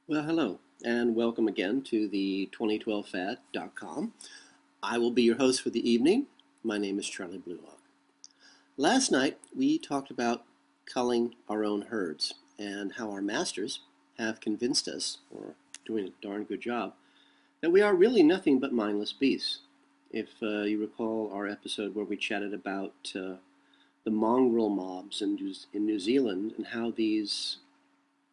Well, hello, and welcome again to the 2012fad.com. I will be your host for the evening. My name is Charlie Bluehawk. Last night, we talked about culling our own herds and how our masters have convinced us, or doing a darn good job, that we are really nothing but mindless beasts. If you recall our episode where we chatted about the mongrel mobs in New Zealand and how these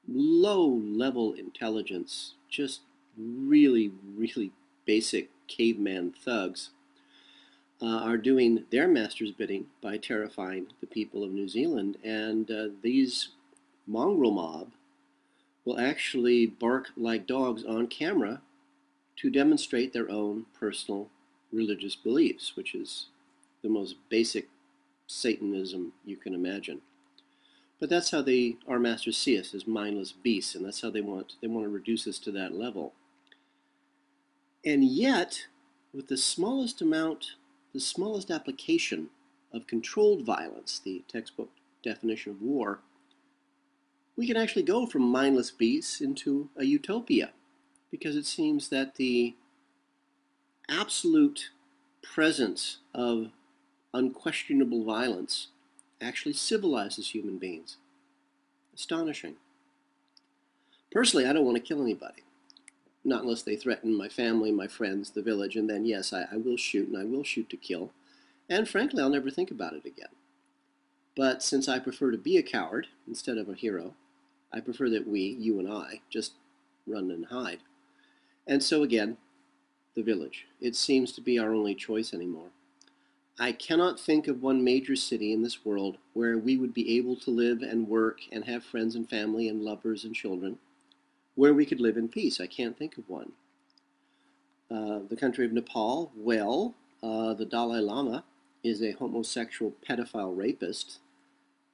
low-level intelligence, just really basic caveman thugs, are doing their master's bidding by terrifying the people of New Zealand. And these mongrel mob will actually bark like dogs on camera to demonstrate their own personal religious beliefs, which is the most basic Satanism you can imagine. But that's how our masters see us, as mindless beasts, and that's how they want to reduce us to that level. And yet, with the smallest application of controlled violence, the textbook definition of war, we can actually go from mindless beasts into a utopia, because it seems that the absolute presence of unquestionable violence actually civilizes human beings. Astonishing. Personally, I don't want to kill anybody. Not unless they threaten my family, my friends, the village, and then yes, I will shoot, and I will shoot to kill. And frankly, I'll never think about it again. But since I prefer to be a coward instead of a hero, I prefer that you and I, just run and hide. And so again, the village. It seems to be our only choice anymore. I cannot think of one major city in this world where we would be able to live and work and have friends and family and lovers and children, where we could live in peace. I can't think of one. The country of Nepal, well, the Dalai Lama is a homosexual pedophile rapist,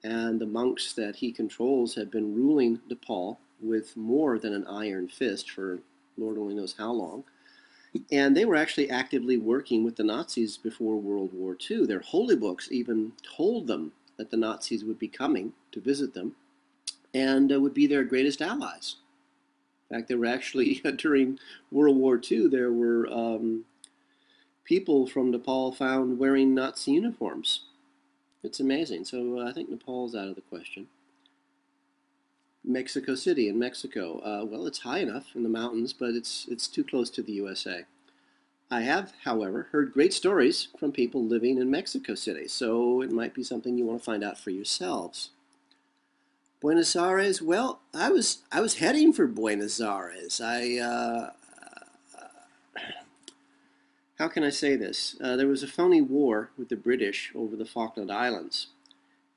and the monks that he controls have been ruling Nepal with more than an iron fist for Lord only knows how long. And they were actually actively working with the Nazis before World War II. Their holy books even told them that the Nazis would be coming to visit them and would be their greatest allies. In fact, there were actually, during World War II, there were people from Nepal found wearing Nazi uniforms. It's amazing. So I think Nepal's out of the question. Mexico City in Mexico. Well, it's high enough in the mountains, but it's too close to the USA. I have, however, heard great stories from people living in Mexico City, so it might be something you want to find out for yourselves. Buenos Aires. Well, I was heading for Buenos Aires. How can I say this? There was a phony war with the British over the Falkland Islands,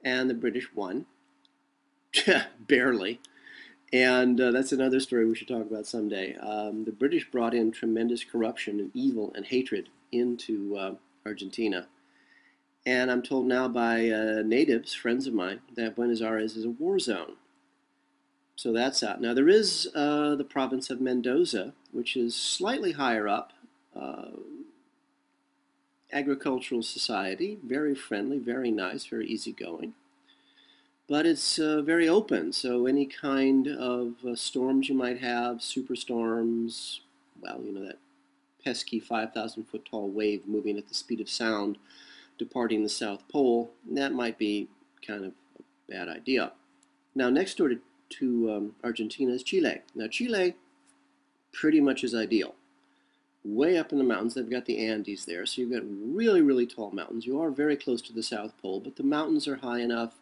and the British won. Barely. And that's another story we should talk about someday. The British brought in tremendous corruption and evil and hatred into Argentina. And I'm told now by natives, friends of mine, that Buenos Aires is a war zone. So that's out. Now there is the province of Mendoza, which is slightly higher up. Agricultural society, very friendly, very nice, very easygoing. But it's very open, so any kind of storms you might have, superstorms, well, you know, that pesky 5,000-foot tall wave moving at the speed of sound, departing the South Pole, that might be kind of a bad idea. Now, next door to Argentina is Chile. Now, Chile pretty much is ideal. Way up in the mountains, they've got the Andes there, so you've got really tall mountains. You are very close to the South Pole, but the mountains are high enough.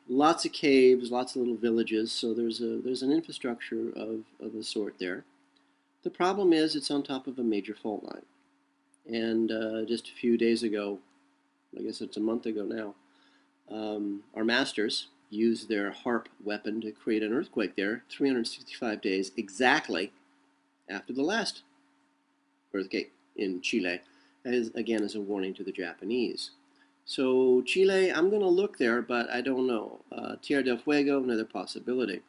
Lots of caves, lots of little villages, so there's an infrastructure of a sort there. The problem is it's on top of a major fault line. And just a few days ago, I guess it's a month ago now, our masters used their HARP weapon to create an earthquake there 365 days exactly after the last earthquake in Chile, as a warning to the Japanese. So Chile, I'm going to look there, but I don't know. Tierra del Fuego, another possibility.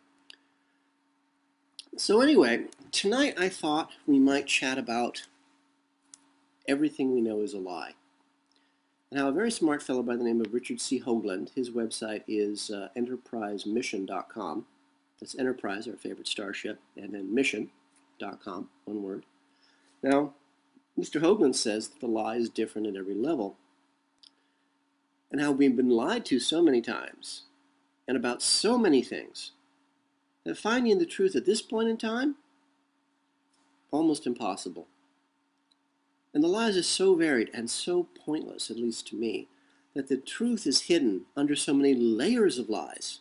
So anyway, tonight I thought we might chat about everything we know is a lie. And how a very smart fellow by the name of Richard C. Hoagland, his website is enterprisemission.com. That's Enterprise, our favorite starship, and then mission.com, one word. Now, Mr. Hoagland says that the lie is different at every level, and how we've been lied to so many times, and about so many things, that finding the truth at this point in time, almost impossible. And the lies are so varied and so pointless, at least to me, that the truth is hidden under so many layers of lies,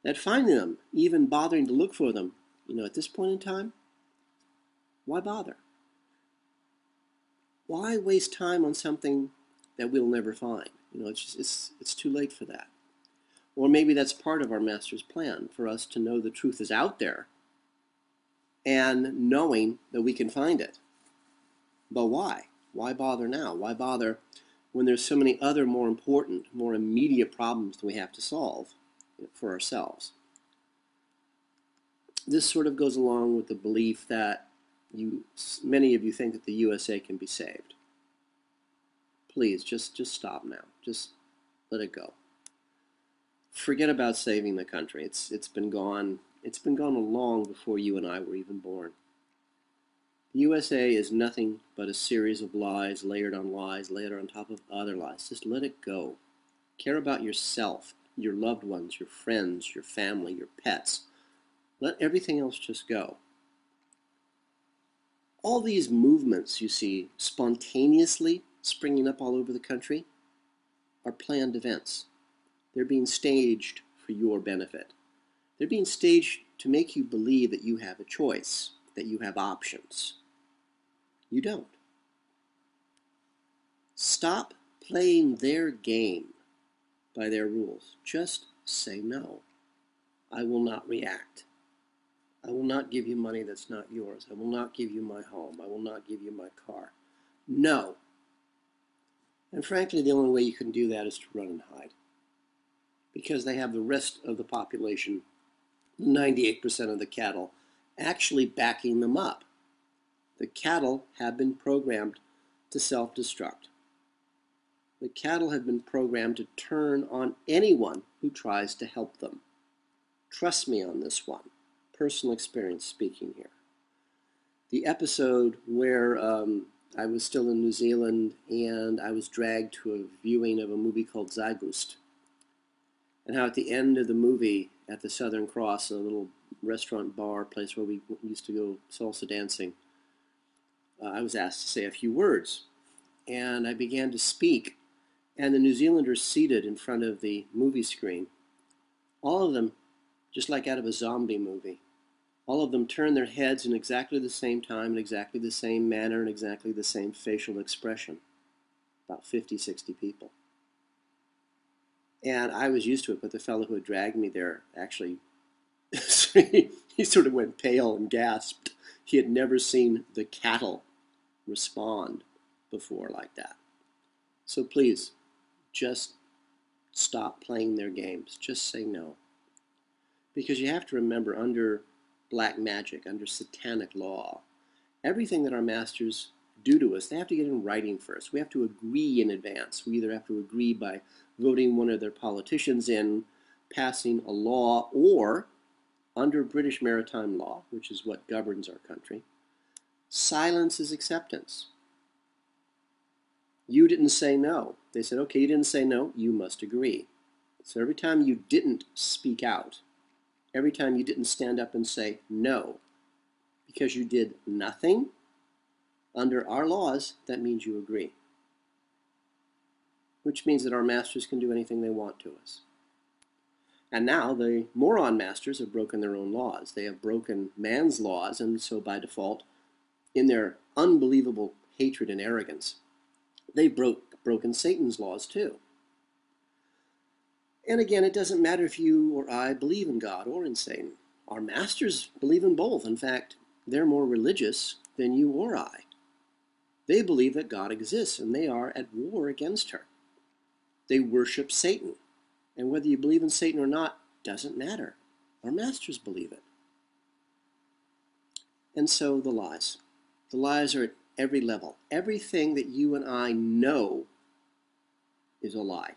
that finding them, even bothering to look for them, at this point in time, why bother? Why waste time on something that we'll never find? It's too late for that. Or maybe that's part of our Master's plan, for us to know the truth is out there and knowing that we can find it. But why? Why bother now? Why bother when there's so many other more important, more immediate problems that we have to solve for ourselves? This sort of goes along with the belief that many of you think that the USA can be saved. Please, just stop now. Just let it go. Forget about saving the country. It's been gone. It's been gone long before you and I were even born. The USA is nothing but a series of lies, layered on top of other lies. Just let it go. Care about yourself, your loved ones, your friends, your family, your pets. Let everything else just go. All these movements you see spontaneously springing up all over the country are planned events. They're being staged for your benefit. They're being staged to make you believe that you have a choice, that you have options. You don't. Stop playing their game by their rules. Just say no. I will not react. I will not give you money that's not yours. I will not give you my home. I will not give you my car. No. And frankly, the only way you can do that is to run and hide. Because they have the rest of the population, 98% of the cattle, actually backing them up. The cattle have been programmed to self-destruct. The cattle have been programmed to turn on anyone who tries to help them. Trust me on this one. Personal experience speaking here. The episode where I was still in New Zealand and I was dragged to a viewing of a movie called Zygoust. And how at the end of the movie at the Southern Cross, a little restaurant bar place where we used to go salsa dancing, I was asked to say a few words. And I began to speak. And the New Zealanders seated in front of the movie screen, all of them, just like out of a zombie movie, all of them turned their heads in exactly the same time, in exactly the same manner, in exactly the same facial expression. About 50, 60 people. And I was used to it, but the fellow who had dragged me there actually, he sort of went pale and gasped. He had never seen the cattle respond before like that. So please, just stop playing their games. Just say no. Because you have to remember, under black magic, under satanic law, everything that our masters do to us, they have to get in writing first. We have to agree in advance. We either have to agree by voting one of their politicians in, passing a law, or under British maritime law, which is what governs our country, silence is acceptance. You didn't say no. They said, okay, you didn't say no, you must agree. So every time you didn't speak out, every time you didn't stand up and say no, because you did nothing, under our laws, that means you agree. Which means that our masters can do anything they want to us. And now the moron masters have broken their own laws. They have broken man's laws, and so by default, in their unbelievable hatred and arrogance, they've broken Satan's laws too. And again, it doesn't matter if you or I believe in God or in Satan. Our masters believe in both. In fact, they're more religious than you or I. They believe that God exists, and they are at war against her. They worship Satan. And whether you believe in Satan or not doesn't matter. Our masters believe it. And so the lies. The lies are at every level. Everything that you and I know is a lie.